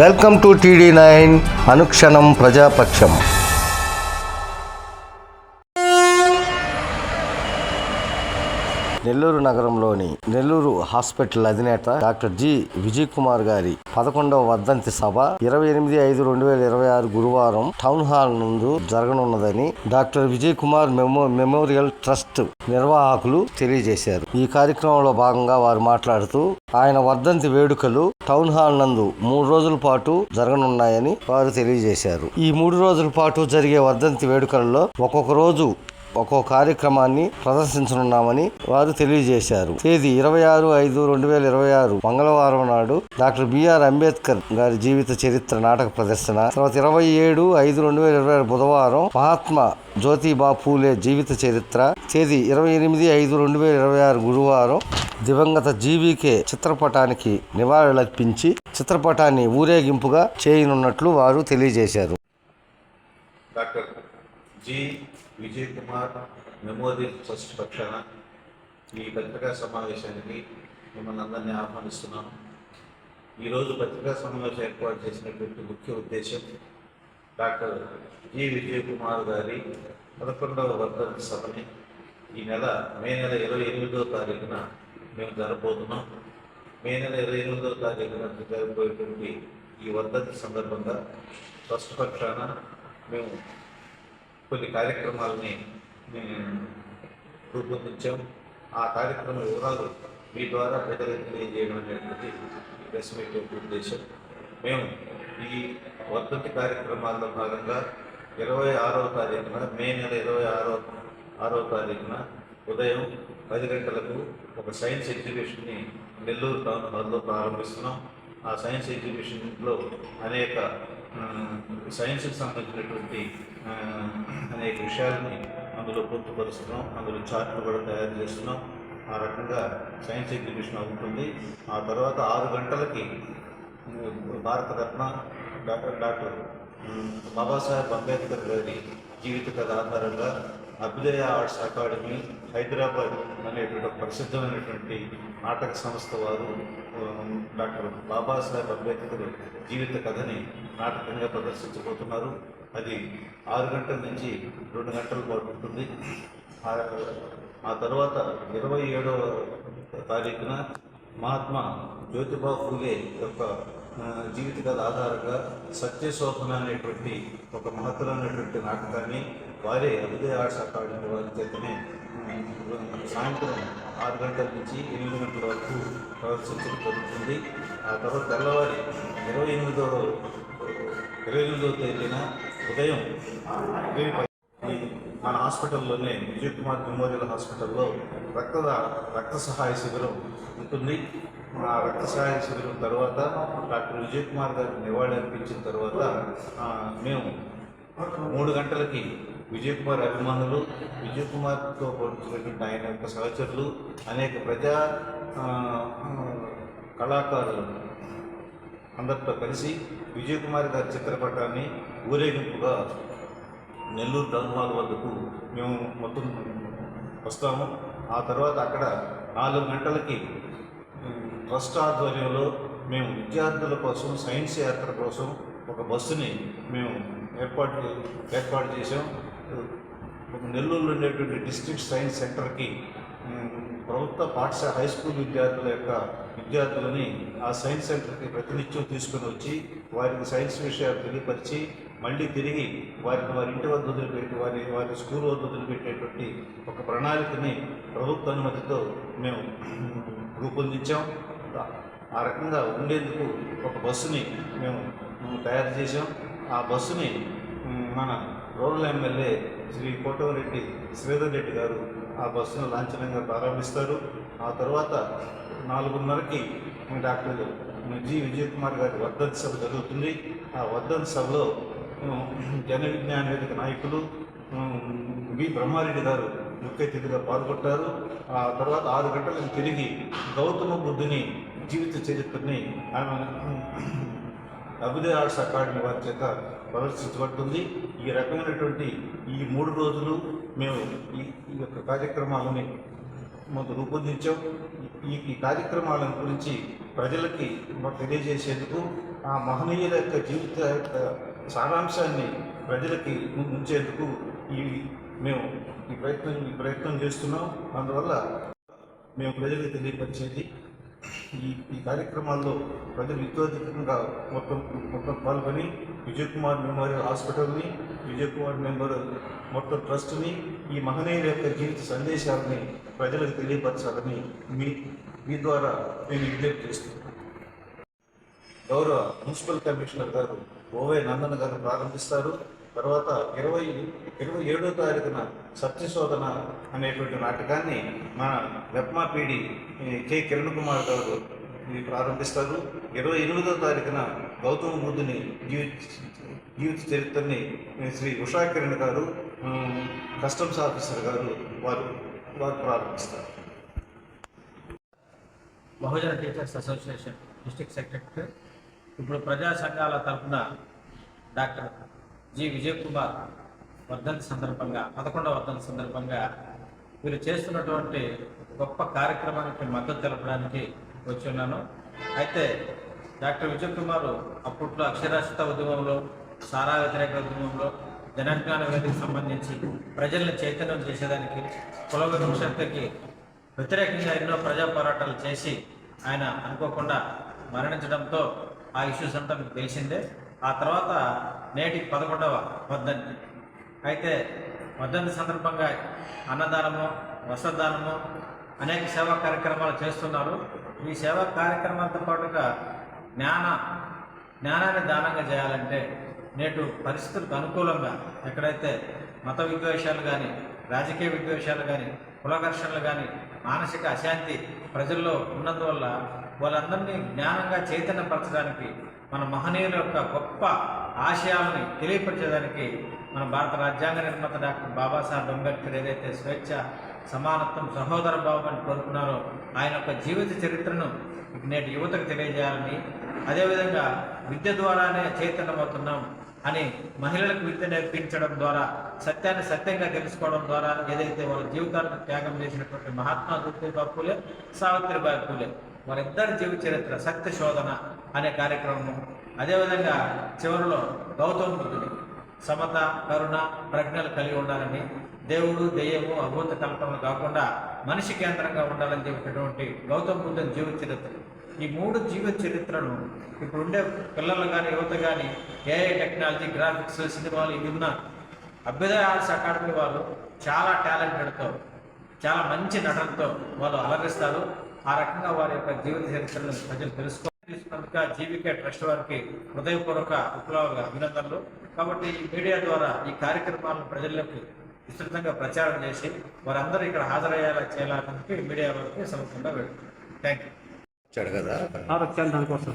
Welcome to TD9 అనుక్షణం ప్రజాపక్షం. నెల్లూరు నగరంలోని Nellore hospital అధినేత డాక్టర్ జి. విజయ్ కుమార్ గారి 11వ వర్ధంతి సభ 28/5/2026 గురువారం టౌన్ హాల్ నందు జరగనున్నదని doctor Vijay Kumar memorial trust నిర్వాహకులు తెలియజేశారు. ఈ కార్యక్రమంలో భాగంగా వారు మాట్లాడుతూ ఆయన వర్ధంతి వేడుకలు టౌన్ హాల్ నందు 3 రోజుల పాటు జరగనున్నాయని వారు తెలియజేశారు. ఈ 3 రోజుల పాటు జరిగే వర్ధంతి వేడుకలలో ఒక్కొక్క రోజు ఒక్కో కార్యక్రమాన్ని ప్రదర్శించనున్నామని వారు తెలియజేశారు. తేదీ 26/5/2026 మంగళవారం నాడు డాక్టర్ బిఆర్ అంబేద్కర్ గారి జీవిత చరిత్ర నాటక ప్రదర్శన, తర్వాత 27/5/2026 బుధవారం మహాత్మా జ్యోతిబా పూలే జీవిత చరిత్ర, తేదీ 28/5/2026 గురువారం దివంగత జీవీకే చిత్రపటానికి నివాళులర్పించి చిత్రపటాన్ని ఊరేగింపుగా చేయనున్నట్లు వారు తెలియజేశారు. Doctor G. Vijay Kumar memorial trust పక్షాన ఈ పత్రికా సమావేశానికి మిమ్మల్ని అందరినీ ఆహ్వానిస్తున్నాను. ఈరోజు పత్రికా సమావేశం ఏర్పాటు చేసినటువంటి ముఖ్య ఉద్దేశం డాక్టర్ జి. విజయ్ కుమార్ గారి 11వ వర్ధంతి సభని మే నెల 28వ తారీఖున మేము జరగబోతున్నాం. మే నెల 28వ తారీఖున జరగబోయేటువంటి ఈ వర్ధంతి సందర్భంగా ట్రస్ట్ పక్షాన మేము కొన్ని కార్యక్రమాలని రూపొందించాం. ఆ కార్యక్రమ వివరాలు మీ ద్వారా ప్రజలకు తెలియజేయడం అనేటువంటి ప్రెస్ మీట్ యొక్క ఉద్దేశం. మేము ఈ వర్ధంతి కార్యక్రమాల్లో భాగంగా 26వ తారీఖున మే నెల 26వ తారీఖున ఉదయం 10 గంటలకు ఒక సైన్స్ ఎగ్జిబిషన్ని నెల్లూరు టౌన్ హాల్లో ప్రారంభిస్తున్నాం. ఆ సైన్స్ ఎగ్జిబిషన్లో అనేక సైన్స్కి సంబంధించినటువంటి అనేక విషయాలని అందులో పొందుపరుస్తున్నాం. అందులో చార్ట్లు కూడా తయారు చేస్తున్నాం. ఆ రకంగా సైన్స్ ఎగ్జిబిషన్ అవుతుంది. ఆ తర్వాత 6 గంటలకి భారతరత్న డాక్టర్ బాబాసాహెబ్ అంబేద్కర్ గారి జీవిత కథ ఆధారంగా అభ్యుదయ ఆర్ట్స్ అకాడమీ హైదరాబాద్ అనేటువంటి ఒక ప్రసిద్ధమైనటువంటి నాటక సంస్థ వారు డాక్టర్ బాబాసాహెబ్ అంబేద్కర్ జీవిత కథని నాటకంగా ప్రదర్శించబోతున్నారు. అది 6 గంటల నుంచి 2 గంటల పాటు ఉంటుంది. ఆ తర్వాత 27వ తారీఖున మహాత్మా జ్యోతిబా పూలే యొక్క జీవిత కథ ఆధారంగా సత్యశోధన అనేటువంటి ఒక మహత్తరమైనటువంటి నాటకాన్ని వారే అభ్యుదయ ఆర్ట్స్ అకాడమీ వారి చేతనే సాయంత్రం 6 గంటల నుంచి 8 గంటల వరకు ప్రదర్శించడం జరుగుతుంది. ఆ తర్వాత తెల్లవారి 28వ తేదీన ఉదయం మన హాస్పిటల్లోనే విజయ్ కుమార్ మెమోరియల్ హాస్పిటల్లో రక్త సహాయ శిబిరం ఉంటుంది. ఆ రక్త సహాయ శిబిరం తర్వాత డాక్టర్ విజయ్ కుమార్ గారికి నివాళి అర్పించిన తర్వాత మేము 3 గంటలకి విజయ్ కుమార్ అభిమానులు, విజయ్ కుమార్తో పోల్చినటువంటి ఆయన యొక్క సహచరులు, అనేక ప్రజా కళాకారులు అందరితో కలిసి విజయ్ కుమార్ గారి చిత్రపటాన్ని ఊరేగింపుగా నెల్లూరు టౌన్ హాల్ వద్దకు మేము మొత్తం వస్తాము. ఆ తర్వాత అక్కడ 4 గంటలకి ట్రస్ట్ ఆధ్వర్యంలో మేము విద్యార్థుల కోసం సైన్స్ యాత్ర కోసం ఒక బస్సుని మేము ఏర్పాటు చేసాం. నెల్లూరులో ఉండేటువంటి డిస్ట్రిక్ట్ సైన్స్ సెంటర్కి ప్రభుత్వ పాఠశాల హై స్కూల్ విద్యార్థులని ఆ సైన్స్ సెంటర్కి ప్రతినిత్యం తీసుకుని వచ్చి వారికి సైన్స్ విషయాలు తెలియపరిచి మళ్ళీ తిరిగి వారి ఇంటి వద్ద వదిలిపెట్టి వారి స్కూల్ వద్ద వదిలిపెట్టేటువంటి ఒక ప్రణాళికని ప్రభుత్వ అనుమతితో మేము రూపొందించాం. ఆ రకంగా ఉండేందుకు ఒక బస్సుని మేము తయారు చేసాం. ఆ బస్సుని మన రూరల్ ఎమ్మెల్యే శ్రీ కోటమిరెడ్డి శ్రీధర్ రెడ్డి గారు ఆ బస్సును లాంఛనంగా ప్రారంభిస్తారు. ఆ తర్వాత 4:30కి డాక్టర్ జి. విజయ్ కుమార్ గారి వర్ధంతి సభ జరుగుతుంది. ఆ వర్ధంతి సభలో జన విజ్ఞాన వేదిక నాయకులు వి. బ్రహ్మారెడ్డి గారు ముఖ్య అతిథిగా పాల్గొంటారు. ఆ తర్వాత 6 గంటలకు తిరిగి గౌతమ బుద్ధుని జీవిత చరిత్రని అభ్యుదయ ఆర్ట్స్ అకాడమీ వారి చేత ప్రదర్శించబడుతుంది. ఈ రకమైనటువంటి ఈ 3 రోజులు మేము ఈ యొక్క కార్యక్రమాలని మొదలు రూపొందించాం. ఈ కార్యక్రమాల గురించి ప్రజలకి తెలియజేసేందుకు ఆ మహనీయుల యొక్క జీవిత యొక్క సారాంశాన్ని ప్రజలకి ఉంచేందుకు ఈ మేము ఈ ప్రయత్నం చేస్తున్నాం. అందువల్ల మేము ప్రజలకు తెలియపరిచేది ఈ కార్యక్రమాల్లో ప్రజలు యుద్ధోధికంగా మొత్తం పాల్గొని విజయ్ కుమార్ మెమోరియల్ హాస్పిటల్ని, విజయ్ కుమార్ మెమోరియల్ మొత్తం ట్రస్ట్ని, ఈ మహనీయుల యొక్క జీవిత సందేశాలని ప్రజలకు తెలియపరచాలని మీ ద్వారా నేను విజ్ఞప్తి చేస్తున్నాను. గౌరవ మున్సిపల్ కమిషనర్ గారు ఓవై నందన్ గారు ప్రారంభిస్తారు. తర్వాత 27వ తారీఖున సత్యశోధన అనేటువంటి నాటకాన్ని మన వెప్మా పీడి కె కిరణ్ కుమార్ గారు ప్రారంభిస్తారు. 28వ తారీఖున గౌతమ బుద్ధుని జీవిత చరిత్రని శ్రీ ఉషా కిరణ్ గారు కస్టమ్స్ ఆఫీసర్ గారు వారు ప్రారంభిస్తారు. బహుజన టీచర్స్ అసోసియేషన్ డిస్ట్రిక్ట్ సెక్రటరీ, ఇప్పుడు ప్రజా సంఘాల తరఫున డాక్టర్ జి విజయ్ కుమార్ వర్ధంతి సందర్భంగా 11వ వర్ధంతి సందర్భంగా వీరు చేస్తున్నటువంటి గొప్ప కార్యక్రమానికి మద్దతు తెలపడానికి వచ్చి ఉన్నాను. అయితే డాక్టర్ విజయ్ కుమార్ అప్పట్లో అక్షరాస్యత ఉద్యమంలో, సారా వ్యతిరేక ఉద్యమంలో, జనజ్ఞాన వేదికకు సంబంధించి ప్రజల్ని చైతన్యం చేసేదానికి, కుల వివక్షతకి వ్యతిరేకంగా ఎన్నో ప్రజా పోరాటాలు చేసి ఆయన అనుకోకుండా మరణించడంతో ఆ ఇష్యూస్ అంతా మీకు తెలిసిందే. ఆ తర్వాత నేటికి 11వ వర్ధంతి. అయితే వర్ధంతి సందర్భంగా అన్నదానము, వస్త్రదానము, అనేక సేవా కార్యక్రమాలు చేస్తున్నారు. ఈ సేవా కార్యక్రమాలతో పాటుగా జ్ఞానాన్ని దానంగా చేయాలంటే నేటి పరిస్థితులకు అనుకూలంగా ఎక్కడైతే మత విద్వేషాలు కానీ, రాజకీయ విద్వేషాలు కానీ, కుల ఘర్షణలు కానీ, మానసిక అశాంతి ప్రజల్లో ఉన్నందువల్ల వాళ్ళందరినీ జ్ఞానంగా చైతన్యపరచడానికి, మన మహనీయుల యొక్క గొప్ప ఆశయాలని తెలియపరిచేదానికి మన భారత రాజ్యాంగ నిర్మాత డాక్టర్ బాబాసాహెబ్ అంబేద్కర్ ఏదైతే స్వేచ్ఛ, సమానత్వం, సహోదర భావం అని కోరుకున్నారో ఆయన యొక్క జీవిత చరిత్రను నేటి యువతకు తెలియజేయాలని, అదేవిధంగా విద్య ద్వారానే చైతన్యమవుతున్నాం అని మహిళలకు విద్య నేర్పించడం ద్వారా, సత్యాన్ని సత్యంగా తెలుసుకోవడం ద్వారా ఏదైతే వాళ్ళ జీవితాలను త్యాగం చేసినటువంటి మహాత్మా జ్యోతిబా పూలే, సావిత్రిబాయి పూలే వారిద్దరి జీవిత చరిత్ర సత్య శోధన అనే కార్యక్రమం. అదేవిధంగా చివరిలో గౌతమ బుద్ధుడి సమత, కరుణ, ప్రజ్ఞలు కలిగి ఉండాలని, దేవుడు, దెయ్యము, అభూత కల్పనలు కాకుండా మనిషి కేంద్రంగా ఉండాలని చెప్పినటువంటి గౌతమ బుద్ధుని జీవిత చరిత్ర. ఈ 3 జీవిత చరిత్రను ఇప్పుడు ఉండే పిల్లలు కానీ, యువత కానీ ఏఐ టెక్నాలజీ, గ్రాఫిక్స్, సినిమాలు ఇవి ఉన్న అభ్యుదయ ఆర్ట్స్ అకాడమీ వాళ్ళు చాలా టాలెంటెడ్తో, చాలా మంచి నటనతో వాళ్ళు అలరిస్తారు. ఆ రకంగా వారి యొక్క జీవిత చరిత్రను ప్రజలు తెలుసుకున్నందుక జీవికే ట్రస్ట్ వారికి హృదయపూర్వక విప్లవ అభినందనలు. కాబట్టి ఈ మీడియా ద్వారా ఈ కార్యక్రమాలను ప్రజలకు విస్తృతంగా ప్రచారం చేసి వారందరూ ఇక్కడ హాజరయ్యేలా చేయాలని మీడియా వారికి సమర్థంగా వెళ్తుంది. Thank you. కదా దానికోసం